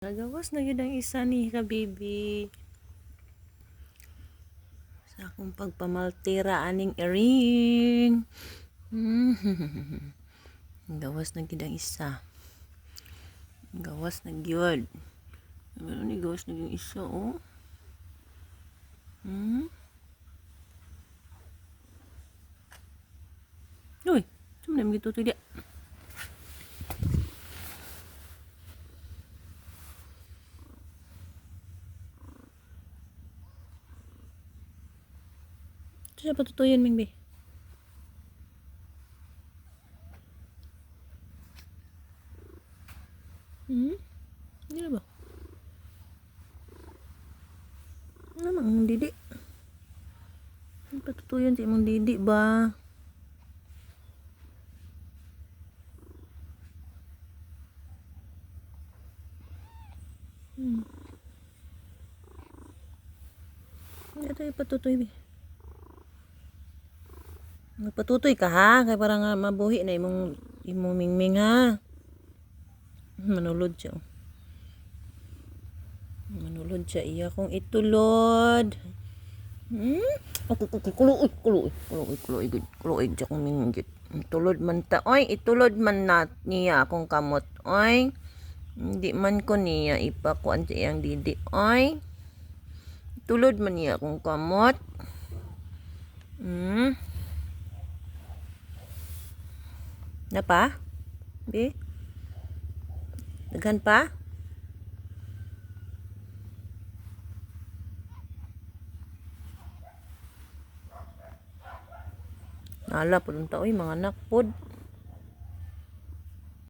Nagawas na yun ang isa ni ka baby. Sa akong pagpamaltira aning earring. Gawas na gid ang isa. Gawas na gyud. Ano ni gawas na yung isa oh. Uy, saan mo gitutoy dia? Siya patutuyan Ming Be. Hindi na ba? Ano mang didi? Patutuyan si mong didi ba? Ito yung patutoy Be. Magpatutoy ka ha, kay parang mabuhi na imong mingming ha. Manulod siya. Manulod siya iya kung itulod. Kuloy siya kung minggit. Itulod man ta. Oy, itulod man na niya akong kamot. Oy. Hindi man ko niya ipakuan sa iyang didi. Oy. Itulod man niya akong kamot. Na pa? Be? Daghan pa? Nala po nung taoy, mga anak pod.